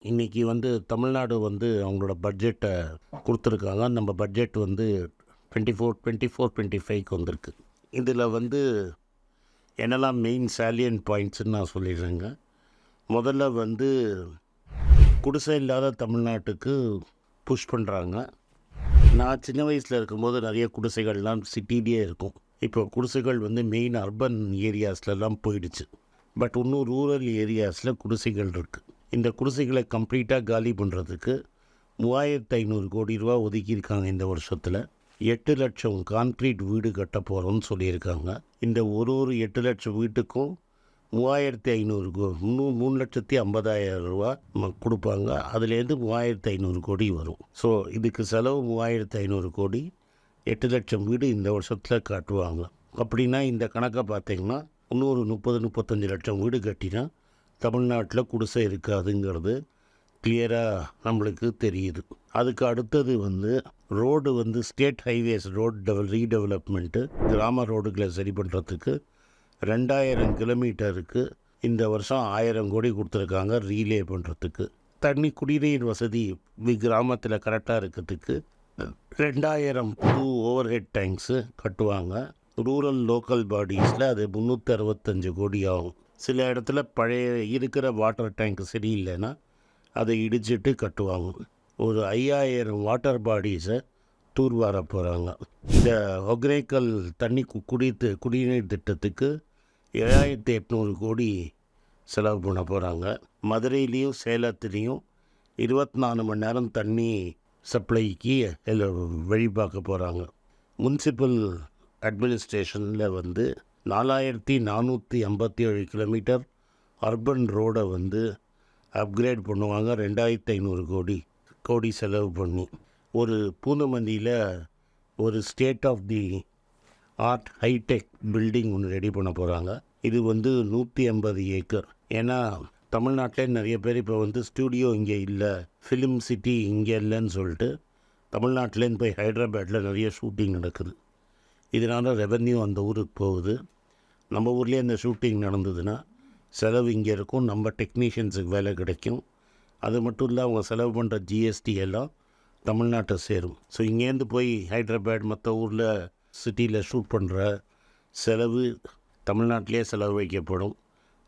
இன்றைக்கி தமிழ்நாடு அவங்களோட பட்ஜெட்டை கொடுத்துருக்காங்க. நம்ம பட்ஜெட் 24-25க்கு வந்திருக்கு. இதில் என்னெல்லாம் மெயின் சாலியன்ட் பாயிண்ட்ஸ்ன்னு நான் சொல்லிடுறேங்க. முதல்ல குடிசை இல்லாத தமிழ்நாட்டுக்கு புஷ் பண்ணுறாங்க. நான் சின்ன வயசில் இருக்கும்போது நிறைய குடிசைகள்லாம் சிட்டிலேயே இருக்கும். இப்போ குடிசைகள் மெயின் அர்பன் ஏரியாஸ்லலாம் போயிடுச்சு. பட் இன்னும் ரூரல் ஏரியாஸில் குடிசைகள் இருக்குது. இந்த குடிசைகளை கம்ப்ளீட்டாக காலி பண்ணுறதுக்கு 3500 கோடி ரூபா ஒதுக்கியிருக்காங்க. இந்த வருஷத்தில் 8 லட்சம் கான்க்ரீட் வீடு கட்ட போகிறோம்னு சொல்லியிருக்காங்க. இந்த ஒரு 8 லட்சம் வீட்டுக்கும் 3500 இன்னும் 3,50,000 ரூபா கொடுப்பாங்க. அதுலேருந்து 3500 கோடி வரும். ஸோ இதுக்கு செலவு 3500 கோடி, 8 லட்சம் வீடு இந்த வருஷத்தில் காட்டுவாங்க. அப்படின்னா இந்த கணக்கை பார்த்திங்கன்னா இன்னொரு 30-35 லட்சம் வீடு கட்டினா தமிழ்நாட்டில் குடிசை இருக்காதுங்கிறது கிளியராக நம்மளுக்கு தெரியுது. அதுக்கு அடுத்தது ரோடு ஸ்டேட் ஹைவேஸ் ரோடு ரீடெவலப்மெண்ட்டு, கிராம ரோடுகளை சரி பண்ணுறதுக்கு 2000 கிலோமீட்டருக்கு இந்த வருஷம் 1000 கோடி கொடுத்துருக்காங்க ரீலே பண்ணுறதுக்கு. தண்ணி குடிநீர் வசதி கிராமத்தில் கரெக்டாக இருக்கிறதுக்கு 2000 புது ஓவர் ஹெட் டேங்க்ஸு கட்டுவாங்க. ரூரல் லோக்கல் பாடிஸில் அது 365 கோடி ஆகும். சில இடத்துல பழைய இருக்கிற வாட்டர் டேங்க் சரியில்லைன்னா அதை இடிச்சிட்டு கட்டுவாங்க. ஒரு 5000 வாட்டர் பாடிஸை தூர்வார போகிறாங்க. இந்த ஒகேனக்கல் தண்ணி குடிநீர் திட்டத்துக்கு 7800 கோடி செலவு பண்ண போகிறாங்க. மதுரையிலையும் சேலத்துலேயும் 24 மணி நேரம் தண்ணி சப்ளைக்கு வழி பார்க்க போகிறாங்க. முனிசிபல் அட்மினிஸ்ட்ரேஷனில் 4457 கிலோமீட்டர் அர்பன் ரோடை அப்கிரேட் பண்ணுவாங்க. 2500 கோடி செலவு பண்ணி ஒரு பூந்தமல்லியில் ஒரு state of the art hi tech building ஒன்று ரெடி பண்ண போகிறாங்க. இது 150 ஏக்கர். ஏன்னா தமிழ்நாட்டிலே நிறைய பேர் இப்போ ஸ்டூடியோ இங்கே இல்லை, ஃபிலிம் சிட்டி இங்கே இல்லைன்னு சொல்லிட்டு தமிழ்நாட்டிலேருந்து போய் ஹைதராபாத்தில் நிறைய ஷூட்டிங் நடக்குது. இதனால் ரெவென்யூ அந்த ஊருக்கு போகுது. நம்ம ஊர்லேயே அந்த ஷூட்டிங் நடந்ததுன்னா செலவு இங்கே இருக்கும், நம்ம டெக்னீஷியன்ஸுக்கு வேலை கிடைக்கும். அது மட்டும் இல்லை, அவங்க செலவு பண்ணுற ஜிஎஸ்டி எல்லாம் தமிழ்நாட்டை சேரும். ஸோ இங்கேருந்து போய் ஹைதராபாத் மற்ற ஊரில் சிட்டியில் ஷூட் பண்ணுற செலவு தமிழ்நாட்டிலே செலவு வைக்கப்படும்.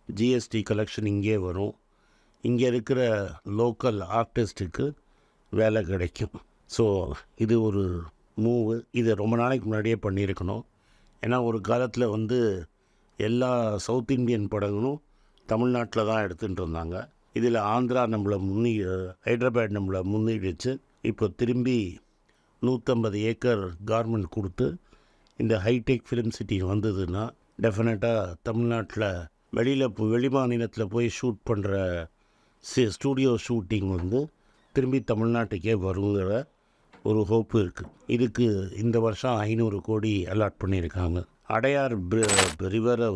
ஜிஎஸ்டி கலெக்ஷன் இங்கே வரும். இங்கே இருக்கிற லோக்கல் ஆர்டிஸ்ட்டுக்கு வேலை கிடைக்கும். ஸோ இது ஒரு மூவு. இதை ரொம்ப நாளைக்கு முன்னாடியே பண்ணியிருக்கணும். ஏன்னா ஒரு காலத்தில் எல்லா சவுத் இண்டியன் படங்களும் தமிழ்நாட்டில் தான் எடுத்துகிட்டு இருந்தாங்க. இதில் ஆந்திரா நம்மளை ஹைதராபாத் நம்மளை முன்னிடுச்சு. இப்போ திரும்பி 150 ஏக்கர் கார்மெண்ட் கொடுத்து இந்த ஹைடெக் ஃபிலிம் சிட்டி வந்ததுன்னா டெஃபினட்டாக தமிழ்நாட்டில் வெளி மாநிலத்தில் போய் ஷூட் பண்ணுற ஸ்டூடியோ ஷூட்டிங் திரும்பி தமிழ்நாட்டுக்கே வருங்கிற ஒரு ஹோப்பு இருக்குது. இதுக்கு இந்த வருஷம் 500 கோடி அலாட் பண்ணியிருக்காங்க. அடையார் ரிவரை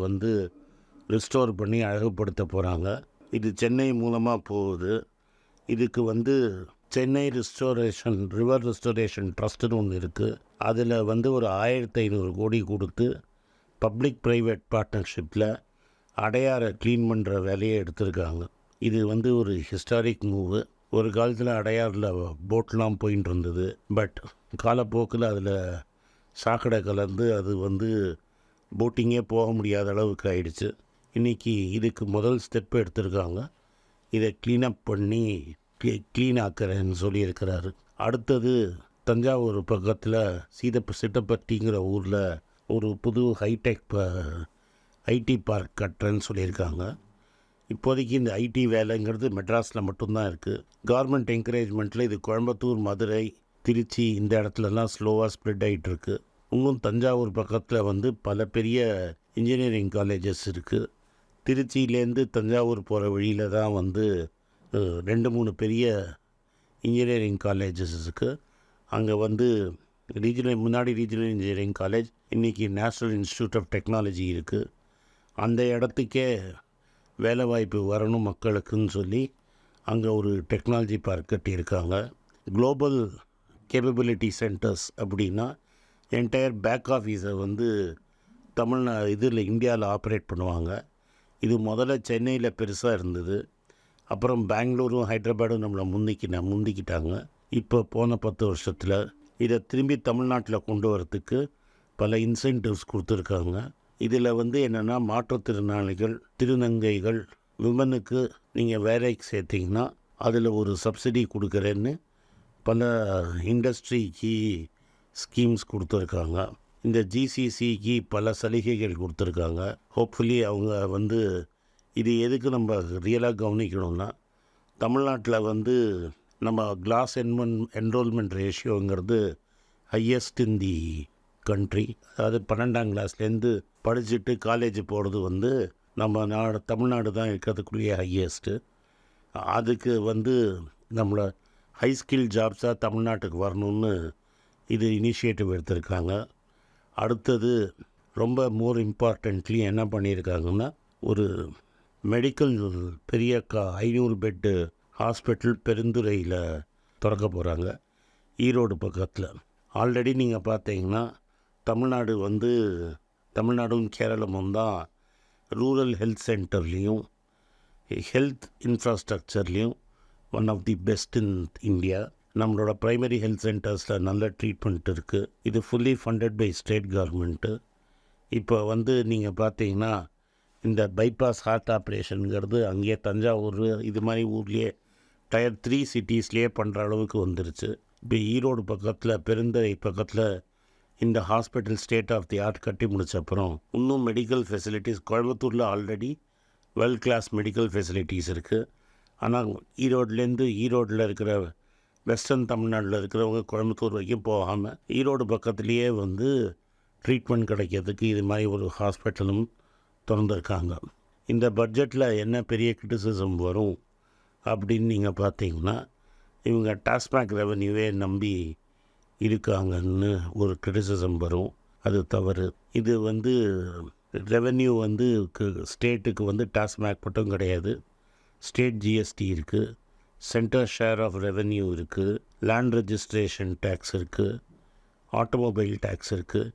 ரிஸ்டோர் பண்ணி அழகுபடுத்த போகிறாங்க. இது சென்னை மூலமாக போகுது. இதுக்கு சென்னை ரிவர் ரெஸ்டோரேஷன் ட்ரஸ்ட்டுன்னு ஒன்று இருக்குது. அதில் ஒரு 1500 கோடி கொடுத்து பப்ளிக் ப்ரைவேட் பார்ட்னர்ஷிப்பில் அடையாரை க்ளீன் பண்ணுற வேலையை எடுத்திருக்காங்க. இது ஒரு ஹிஸ்டாரிக் மூவு. ஒரு காலத்தில் அடையாரில் போட்லாம் போயின்னு இருந்தது. பட் காலப்போக்கில் அதில் சாக்கடை கலந்து அது போட்டிங்கே போக முடியாத அளவுக்கு ஆயிடுச்சு. இன்றைக்கி இதுக்கு முதல் ஸ்டெப் எடுத்திருக்காங்க. இதை க்ளீனப் பண்ணி க்ளீன் ஆக்கிறேன்னு சொல்லியிருக்கிறாரு. அடுத்தது தஞ்சாவூர் பக்கத்தில் சிட்டப்பட்டிங்கிற ஊரில் ஒரு புது ஹைடெக் ஐடி பார்க் கட்டுறேன்னு சொல்லியிருக்காங்க. இப்போதைக்கு இந்த ஐடி வேலைங்கிறது மெட்ராஸில் மட்டும்தான் இருக்குது. கவர்மெண்ட் என்கரேஜ்மெண்ட்டில் இது கோயம்புத்தூர், மதுரை, திருச்சி இந்த இடத்துலலாம் ஸ்லோவாக ஸ்ப்ரெட் ஆகிட்டுருக்கு. இன்னும் தஞ்சாவூர் பக்கத்தில் பல பெரிய இன்ஜினியரிங் காலேஜஸ் இருக்குது. திருச்சியிலேருந்து தஞ்சாவூர் போகிற வழியில் தான் 2-3 பெரிய இன்ஜினியரிங் காலேஜஸ் இருக்குது. அங்கே முன்னாடி ரீஜனல் இன்ஜினியரிங் காலேஜ், இன்றைக்கி நேஷ்னல் இன்ஸ்டியூட் ஆஃப் டெக்னாலஜி இருக்குது. அந்த இடத்துக்கே வேலை வாய்ப்பு வரணும் மக்களுக்குன்னு சொல்லி அங்கே ஒரு டெக்னாலஜி பார்க் கட்டியிருக்காங்க. குளோபல் கேப்பபிலிட்டி சென்டர்ஸ் அப்படின்னா என்டையர் பேக் ஆஃபீஸை இதில் இந்தியாவில் ஆப்ரேட் பண்ணுவாங்க. இது முதல்ல சென்னையில் பெருசாக இருந்தது. அப்புறம் பெங்களூரும் ஹைதராபாடும் நம்மளை முந்திக்கிட்டாங்க. இப்போ போன 10 வருஷத்தில் இதை திரும்பி தமிழ்நாட்டில் கொண்டு வரத்துக்கு பல இன்சென்டிவ்ஸ் கொடுத்துருக்காங்க. இதில் என்னென்னா மாற்றுத்திறனாளிகள், திருநங்கைகள், விமனுக்கு நீங்கள் வேலைக்கு சேர்த்திங்கன்னா அதில் ஒரு சப்சிடி கொடுக்குறேன்னு பல இண்டஸ்ட்ரிக்கு ஸ்கீம்ஸ் கொடுத்துருக்காங்க. இந்த ஜிசிசிக்கு பல சலுகைகள் கொடுத்துருக்காங்க. ஹோப்ஃபுல்லி அவங்க இது எதுக்கு நம்ம ரியலாக கவனிக்கணும்னா, தமிழ்நாட்டில் நம்ம கிளாஸ் என்ரோல்மெண்ட் ரேஷியோங்கிறது ஹையஸ்ட் இன் தி கண்ட்ரி. அதாவது 12ஆம் கிளாஸ்லேருந்து படிச்சுட்டு காலேஜ் போகிறது நம்ம தமிழ்நாடு தான் இருக்கிறதுக்குள்ளேயே ஹையஸ்ட்டு. அதுக்கு நம்மளை ஹை ஸ்கில் ஜாப்ஸாக தமிழ்நாட்டுக்கு வரணும்னு இது இனிஷியேட்டிவ் எடுத்திருக்காங்க. அடுத்தது ரொம்ப மோர் இம்பார்ட்டண்ட்லி என்ன பண்ணியிருக்காங்கன்னா, ஒரு மெடிக்கல் பெரிய 500 பெட்டு ஹாஸ்பிட்டல் பெருந்துறையில் திறக்க போகிறாங்க, ஈரோடு பக்கத்தில். ஆல்ரெடி நீங்கள் பார்த்தீங்கன்னா தமிழ்நாடும் கேரளமும் தான் ரூரல் ஹெல்த் சென்டர்லேயும் ஹெல்த் இன்ஃப்ராஸ்ட்ரக்சர்லேயும் one of the best in India. நம்மளோட ப்ரைமரி ஹெல்த் சென்டர்ஸில் நல்ல ட்ரீட்மெண்ட் இருக்குது. இது fully funded by state government. இப்போ நீங்கள் பார்த்தீங்கன்னா இந்த பைபாஸ் ஹார்ட் ஆப்ரேஷனுங்கிறது அங்கேயே தஞ்சாவூர் இது மாதிரி ஊர்லேயே டயர் 3 சிட்டிஸ்லேயே பண்ணுற அளவுக்கு வந்துருச்சு. இப்போ ஈரோடு பக்கத்தில் பெருந்துறை பக்கத்தில் இந்த hospital state of the art கட்டி முடிச்சப்பறம் இன்னும் மெடிக்கல் ஃபெசிலிட்டிஸ் கோயம்புத்தூரில் already world class medical facilities இருக்குது. ஆனால் ஈரோட்டில் இருக்கிற வெஸ்டர்ன் தமிழ்நாட்டில் இருக்கிறவங்க கோயம்புத்தூர் வரைக்கும் போகாமல் ஈரோடு பக்கத்துலேயே ட்ரீட்மெண்ட் கிடைக்கிறதுக்கு இது மாதிரி ஒரு ஹாஸ்பிட்டலும் திறந்துருக்காங்க. இந்த பட்ஜெட்டில் என்ன பெரிய கிரிட்டிசிசம் வரும் அப்படின்னு நீங்கள் பார்த்தீங்கன்னா, இவங்க டாஸ்மாக் ரெவன்யூவே நம்பி இருக்காங்கன்னு ஒரு கிரிட்டிசிசம் வரும். அது தவறு. இது ரெவென்யூ ஸ்டேட்டுக்கு டாஸ்மாக் மட்டும் கிடையாது, ஸ்டேட் ஜிஎஸ்டி இருக்குது, சென்டர் ஷேர் ஆஃப் ரெவென்யூ இருக்குது, லேண்ட் ரெஜிஸ்ட்ரேஷன் டேக்ஸ் இருக்குது, ஆட்டோமொபைல் டேக்ஸ் இருக்குது.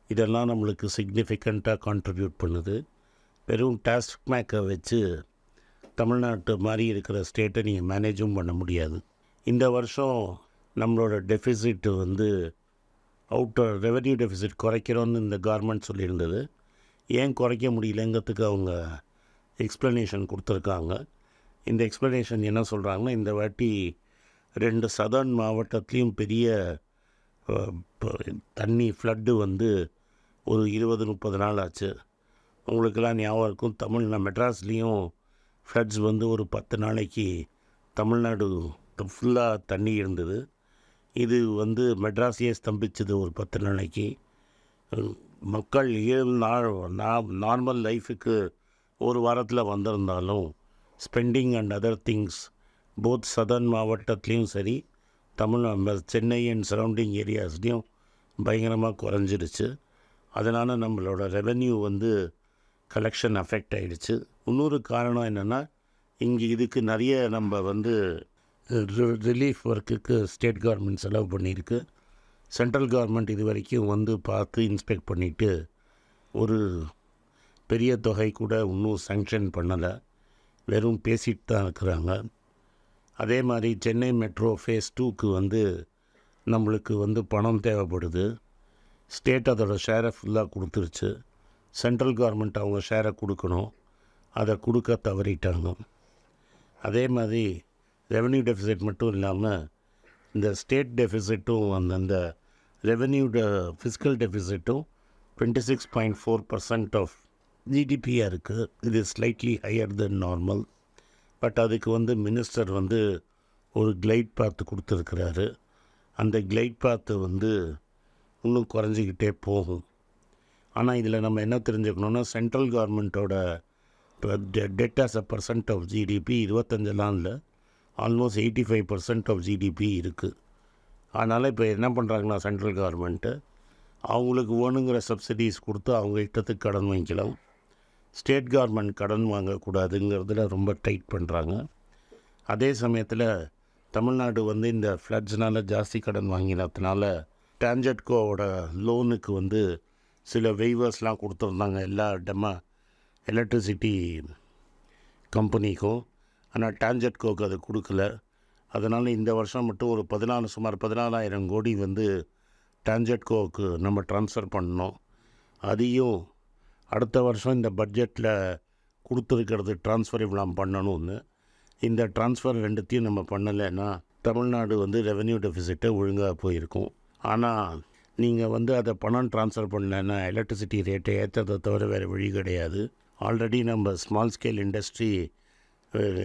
இதெல்லாம் நம்மளுக்கு சிக்னிஃபிகண்ட்டாக கான்ட்ரிபியூட் பண்ணுது. வெறும் டாஸ்மாக்கை வச்சு தமிழ்நாட்டு மாதிரி இருக்கிற ஸ்டேட்டை நீங்கள் மேனேஜும் பண்ண முடியாது. இந்த வருஷம் நம்மளோட டெஃபிசிட் ரெவென்யூ டெஃபிசிட் குறைக்கிறோன்னு இந்த கவர்மெண்ட் சொல்லியிருந்தது. ஏன் குறைக்க முடியலங்கிறதுக்கு அவங்க எக்ஸ்ப்ளனேஷன் கொடுத்துருக்காங்க. இந்த எக்ஸ்ப்ளனேஷன் என்ன சொல்கிறாங்கன்னா, இந்த வாட்டி 2 சதர்ன் மாவட்டத்துலேயும் பெரிய தண்ணி ஃப்ளட்டு ஒரு 20-30 நாள் ஆச்சு. உங்களுக்கெல்லாம் ஞாபகம் இருக்கும், மெட்ராஸ்லேயும் ஃப்ளட்ஸ் ஒரு 10 நாளைக்கு தமிழ்நாடு ஃபுல்லாக தண்ணி இருந்தது. இது மெட்ராஸையே ஸ்தம்பிச்சது ஒரு 10 நாளைக்கு. மக்கள் நார்மல் லைஃபுக்கு ஒரு வாரத்தில் வந்திருந்தாலும் spending and other things both southern மாவட்டத்துலேயும் சரி, சென்னை அண்ட் சரௌண்டிங் ஏரியாஸ்லேயும் பயங்கரமாக குறைஞ்சிருச்சு. அதனால் நம்மளோட ரெவென்யூ கலெக்ஷன் அஃபெக்ட் ஆகிடுச்சு. இன்னொரு காரணம் என்னென்னா, இங்கே இதுக்கு நிறைய நம்ம ரிலீஃப் ஒர்க்குக்கு ஸ்டேட் கவர்மெண்ட் செலவு பண்ணியிருக்கு. சென்ட்ரல் கவர்மெண்ட் இது வரைக்கும் பார்த்து இன்ஸ்பெக்ட் பண்ணிவிட்டு ஒரு பெரிய தொகை கூட இன்னும் சேங்ஷன் பண்ணலை, வெறும் பேசிட்டு தான் இருக்கிறாங்க. அதே மாதிரி சென்னை மெட்ரோ ஃபேஸ் 2க்கு நம்மளுக்கு பணம் தேவைப்படுது. ஸ்டேட் அதோட ஷேரை ஃபுல்லாக கொடுத்துருச்சு. சென்ட்ரல் கவர்மெண்ட் அவங்க ஷேரை கொடுக்கணும், அதை கொடுக்க தவறிட்டாங்க. அதே மாதிரி ரெவென்யூ டெஃபிசிட் மட்டும் இல்லாமல் இந்த ஸ்டேட் டெஃபிசிட்டும் அந்த ரெவென்யூ ஃபிஸ்கல் டெஃபிசிட்டும் 26.4% ஆஃப் ஜிடிபியாக இருக்குது. இது slightly higher then normal. But அதுக்கு மினிஸ்டர் ஒரு கிளைட் பாத்து கொடுத்துருக்கிறாரு. அந்த கிளைட் பாத்து இன்னும் குறைஞ்சிக்கிட்டே போகும். ஆனால் இதில் நம்ம என்ன தெரிஞ்சுக்கணுன்னா, சென்ட்ரல் கவர்மெண்ட்டோட debt as a percent of GDP 25 இல்லை, ஆல்மோஸ்ட் 85% ஆஃப் ஜிடிபி இருக்குது. அதனால் இப்போ என்ன பண்ணுறாங்கன்னா, சென்ட்ரல் கவர்மெண்ட்டு அவங்களுக்கு வேணுங்கிற சப்சிடிஸ் கொடுத்து அவங்க இஷ்டத்துக்கு கடன் வாங்கிக்கலாம். ஸ்டேட் கவர்மெண்ட் கடன் வாங்கக்கூடாதுங்கிறதுல ரொம்ப டைட் பண்ணுறாங்க. அதே சமயத்தில் தமிழ்நாடு இந்த ஃப்ளட்ஸ்னால் ஜாஸ்தி கடன் வாங்கினதுனால டான்ஜெட்கோவோட லோனுக்கு சில வெய்வர்ஸ்லாம் கொடுத்துருந்தாங்க எல்லா எலக்ட்ரிசிட்டி கம்பெனிக்கும். ஆனால் டான்ஜெட்கோக்கு அது கொடுக்கல. அதனால் இந்த வருஷம் மட்டும் ஒரு சுமார் 14,000 கோடி வந்து டான்ஜெட்கோவுக்கு நம்ம ட்ரான்ஸ்ஃபர் பண்ணோம். அதையும் அடுத்த வருஷம் இந்த பட்ஜெட்டில் கொடுத்துருக்கிறது ட்ரான்ஸ்ஃபர் இவ்வளோ பண்ணணும்னு. இந்த ட்ரான்ஸ்ஃபர் ரெண்டுத்தையும் நம்ம பண்ணலைன்னா தமிழ்நாடு வந்து ரெவென்யூ டெஃபிசிட்டை ஒழுங்காக போயிருக்கும். ஆனால் நீங்கள் வந்து அதை பணம் ட்ரான்ஸ்ஃபர் பண்ணலைன்னா எலக்ட்ரிசிட்டி ரேட்டை ஏற்றதை தவிர வேறு வழி கிடையாது. ஆல்ரெடி நம்ம ஸ்மால் ஸ்கேல் இண்டஸ்ட்ரி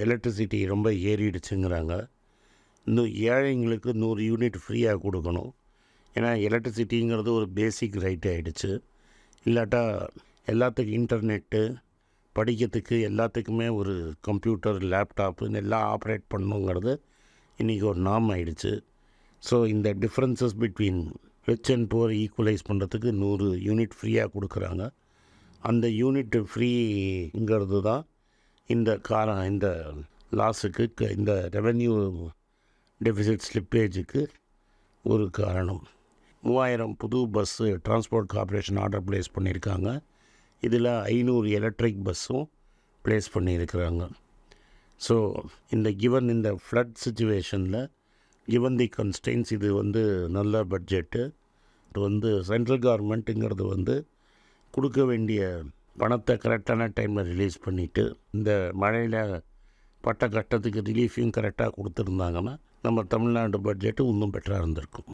எலக்ட்ரிசிட்டி ரொம்ப ஏறிடுச்சுங்கிறாங்க. இன்னும் ஏழைங்களுக்கு 100 யூனிட் ஃப்ரீயாக கொடுக்கணும். ஏன்னா எலக்ட்ரிசிட்டிங்கிறது ஒரு பேசிக் ரைட் ஆகிடுச்சு. இல்லாட்டா எல்லாத்துக்கும் இன்டர்நெட்டு, படிக்கிறதுக்கு எல்லாத்துக்குமே ஒரு கம்ப்யூட்டர், லேப்டாப்புன்னு எல்லாம் ஆப்ரேட் பண்ணணுங்கிறது இன்றைக்கி ஒரு நார்ம் ஆகிடுச்சு. ஸோ இந்த differences between rich and poor equalise பண்ணுறதுக்கு 100 யூனிட் ஃப்ரீயாக கொடுக்குறாங்க. அந்த யூனிட் ஃப்ரீங்கிறது தான் இந்த லாஸுக்கு, இந்த ரெவென்யூ டெஃபிசிட் ஸ்லிப்பேஜுக்கு ஒரு காரணம். 3000 புது bus transport corporation order place பண்ணியிருக்காங்க. இதில் 500 எலக்ட்ரிக் பஸ்ஸும் ப்ளேஸ் பண்ணியிருக்கிறாங்க. ஸோ இந்த ஃப்ளட் சுச்சுவேஷனில் கிவன் தி கன்ஸ்டெயின்ஸ் இது வந்து நல்ல பட்ஜெட்டு. இது வந்து சென்ட்ரல் கவர்மெண்ட்டுங்கிறது வந்து கொடுக்க வேண்டிய பணத்தை கரெக்டான டைமில் ரிலீஸ் பண்ணிவிட்டு இந்த மழையில் பட்ட கட்டத்துக்கு ரிலீஃபையும் கரெக்டாக கொடுத்துருந்தாங்கன்னா நம்ம தமிழ்நாடு பட்ஜெட்டு இன்னும் பெட்டராக இருந்திருக்கும்.